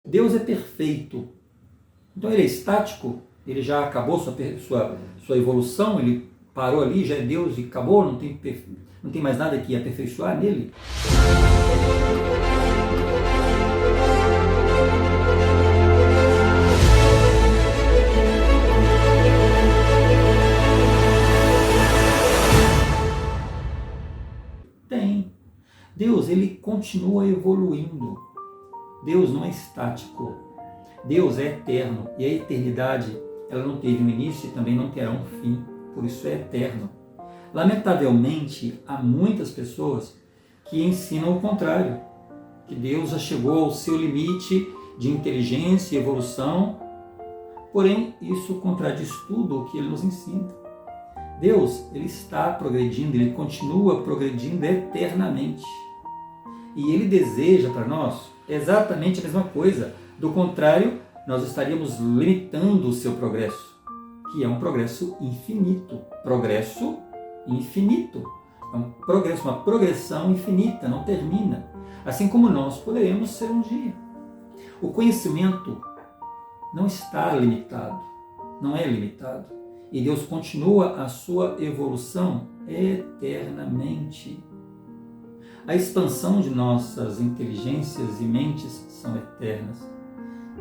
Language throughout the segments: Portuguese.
Deus é perfeito. Então ele é estático, ele já acabou sua evolução, ele parou ali, já é Deus e acabou, não tem mais nada que aperfeiçoar nele. Tem. Deus, ele continua evoluindo. Deus não é estático. Deus é eterno. E a eternidade, ela não teve um início e também não terá um fim. Por isso é eterno. Lamentavelmente, há muitas pessoas que ensinam o contrário. Que Deus já chegou ao seu limite de inteligência e evolução. Porém, isso contradiz tudo o que ele nos ensina. Deus, ele está progredindo, ele continua progredindo eternamente. E ele deseja para nós exatamente a mesma coisa. Do contrário, nós estaríamos limitando o seu progresso, que é um progresso infinito. Progresso infinito. É um progresso, uma progressão infinita, não termina. Assim como nós poderemos ser um dia. O conhecimento não está limitado, não é limitado. E Deus continua a sua evolução eternamente. A expansão de nossas inteligências e mentes são eternas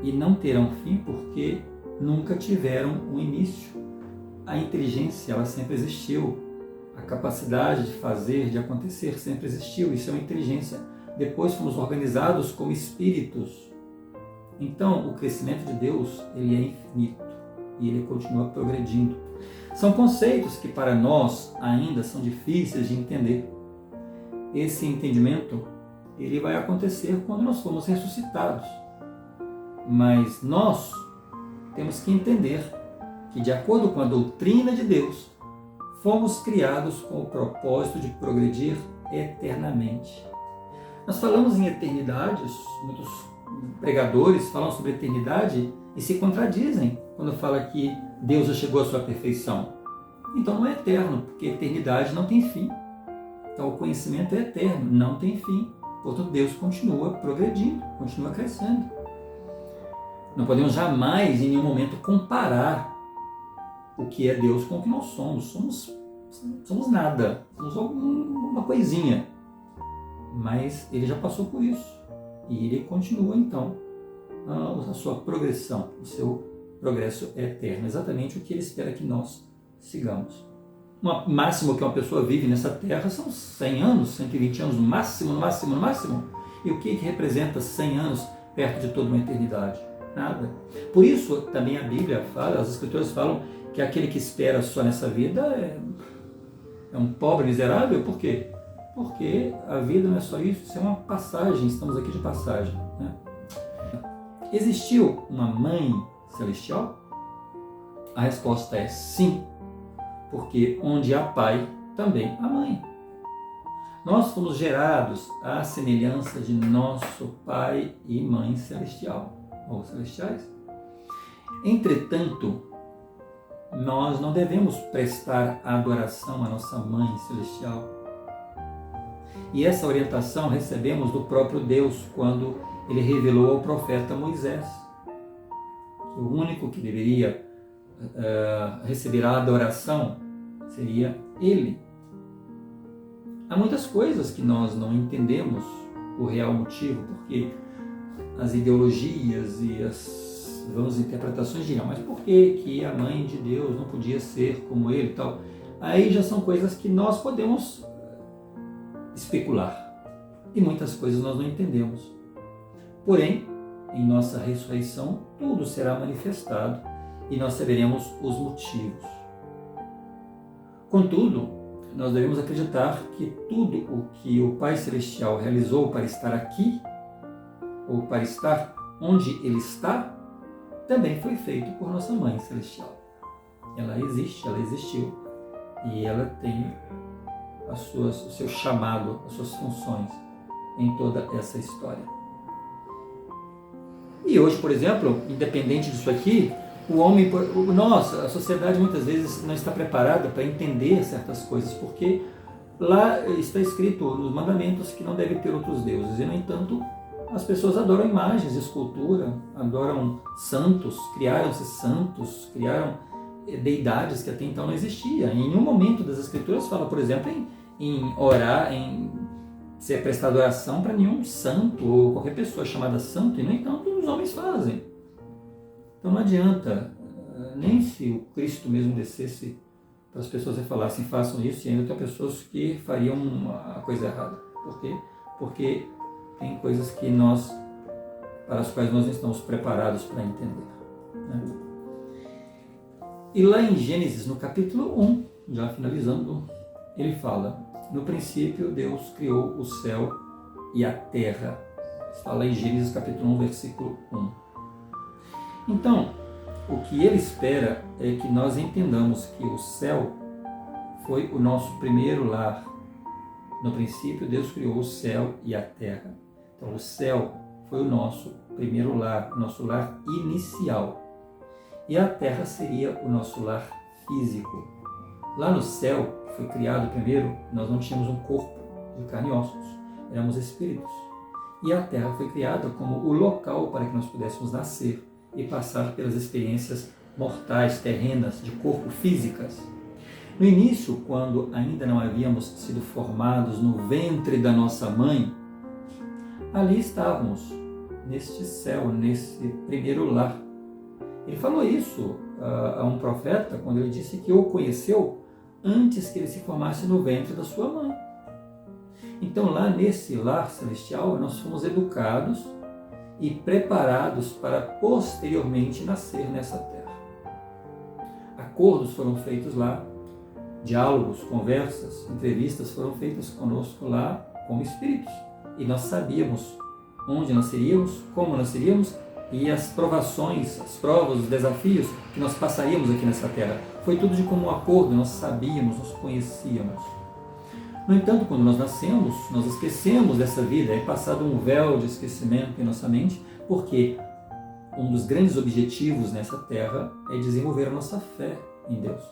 e não terão fim porque nunca tiveram um início. A inteligência, ela sempre existiu. A capacidade de fazer, de acontecer, sempre existiu. Isso é uma inteligência. Depois fomos organizados como espíritos. Então, o crescimento de Deus, ele é infinito e ele continua progredindo. São conceitos que para nós ainda são difíceis de entender. Esse entendimento, ele vai acontecer quando nós formos ressuscitados. Mas nós temos que entender que, de acordo com a doutrina de Deus, fomos criados com o propósito de progredir eternamente. Nós falamos em eternidades, muitos pregadores falam sobre eternidade e se contradizem quando fala que Deus já chegou à sua perfeição. Então não é eterno, porque eternidade não tem fim. Então o conhecimento é eterno, não tem fim. Portanto, Deus continua progredindo, continua crescendo. Não podemos jamais, em nenhum momento, comparar o que é Deus com o que nós somos. Somos nada, somos uma coisinha. Mas Ele já passou por isso. E Ele continua, então, a sua progressão, o seu progresso é eterno. Exatamente o que Ele espera que nós sigamos. O máximo que uma pessoa vive nessa terra são 100 anos, 120 anos, no máximo, no máximo, no máximo. E o que representa 100 anos perto de toda uma eternidade? Nada. Por isso, também a Bíblia fala, as Escrituras falam que aquele que espera só nessa vida é um pobre miserável. Por quê? Porque a vida não é só isso, isso é uma passagem, estamos aqui de passagem. Né? Existiu uma mãe celestial? A resposta é sim, porque onde há pai, também há mãe. Nós fomos gerados à semelhança de nosso pai e mãe celestial, ou celestiais. Entretanto, nós não devemos prestar adoração à nossa mãe celestial. E essa orientação recebemos do próprio Deus quando Ele revelou ao profeta Moisés que o único que deveria receber a adoração seria Ele. Há muitas coisas que nós não entendemos o real motivo, porque as ideologias e as interpretações dirão, mas por que a mãe de Deus não podia ser como Ele e tal? Aí já são coisas que nós podemos especular. E muitas coisas nós não entendemos. Porém, em nossa ressurreição, tudo será manifestado e nós saberemos os motivos. Contudo, nós devemos acreditar que tudo o que o Pai Celestial realizou para estar aqui, ou para estar onde Ele está, também foi feito por nossa Mãe Celestial. Ela existe, ela existiu, e ela tem o seu chamado, as suas funções em toda essa história. E hoje, por exemplo, independente disso aqui, o homem, a sociedade muitas vezes não está preparada para entender certas coisas, porque lá está escrito nos mandamentos que não deve ter outros deuses, e no entanto, As pessoas adoram imagens de escultura, adoram santos, criaram-se criaram deidades que até então não existiam. Em nenhum momento das Escrituras fala, por exemplo, em orar, em ser prestado oração para nenhum santo ou qualquer pessoa chamada santo, e no entanto os homens fazem. Então não adianta, nem se o Cristo mesmo descesse para as pessoas e falassem façam isso, e ainda tem pessoas que fariam a coisa errada. Por quê? Porque tem coisas para as quais nós não estamos preparados para entender, né? E lá em Gênesis, no capítulo 1, já finalizando, ele fala: no princípio Deus criou o céu e a terra. Está lá em Gênesis capítulo 1, versículo 1. Então, o que ele espera é que nós entendamos que o céu foi o nosso primeiro lar. No princípio Deus criou o céu e a terra. Então o céu foi o nosso primeiro lar, nosso lar inicial. E a terra seria o nosso lar físico. Lá no céu, que foi criado primeiro, nós não tínhamos um corpo de carne e ossos, éramos espíritos. E a terra foi criada como o local para que nós pudéssemos nascer e passar pelas experiências mortais, terrenas, de corpo, físicas. No início, quando ainda não havíamos sido formados no ventre da nossa mãe, ali estávamos, neste céu, nesse primeiro lar. Ele falou isso a um profeta quando ele disse que o conheceu antes que ele se formasse no ventre da sua mãe. Então lá nesse lar celestial nós fomos educados e preparados para posteriormente nascer nessa terra. Acordos foram feitos lá, diálogos, conversas, entrevistas foram feitas conosco lá como espíritos. E nós sabíamos onde nasceríamos, como nasceríamos e as provações, as provas, os desafios que nós passaríamos aqui nessa terra. Foi tudo de comum acordo, nós sabíamos, nós conhecíamos. No entanto, quando nós nascemos, nós esquecemos dessa vida, é passado um véu de esquecimento em nossa mente, porque um dos grandes objetivos nessa terra é desenvolver a nossa fé em Deus.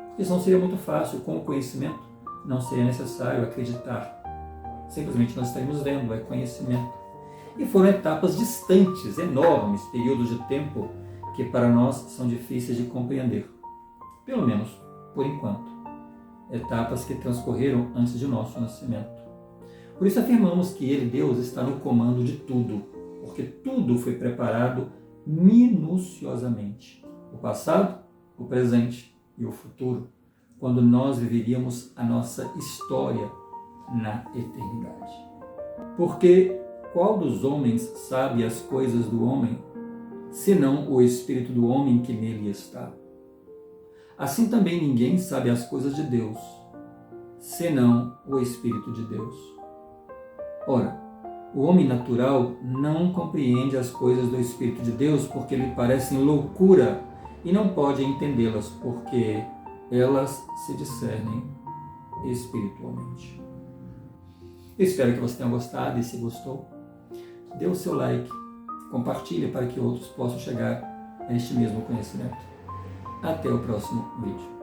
Porque senão seria muito fácil, com o conhecimento não seria necessário acreditar. Simplesmente nós estaríamos vendo, é conhecimento. E foram etapas distantes, enormes, períodos de tempo que para nós são difíceis de compreender. Pelo menos, por enquanto. Etapas que transcorreram antes de nosso nascimento. Por isso afirmamos que Ele, Deus, está no comando de tudo, porque tudo foi preparado minuciosamente. O passado, o presente e o futuro, quando nós viveríamos a nossa história na eternidade. Porque qual dos homens sabe as coisas do homem, senão o espírito do homem que nele está? Assim também ninguém sabe as coisas de Deus, senão o Espírito de Deus. Ora, o homem natural não compreende as coisas do Espírito de Deus porque lhe parecem loucura e não pode entendê-las porque elas se discernem espiritualmente. Eu espero que você tenha gostado e se gostou, dê o seu like, compartilhe para que outros possam chegar a este mesmo conhecimento. Até o próximo vídeo.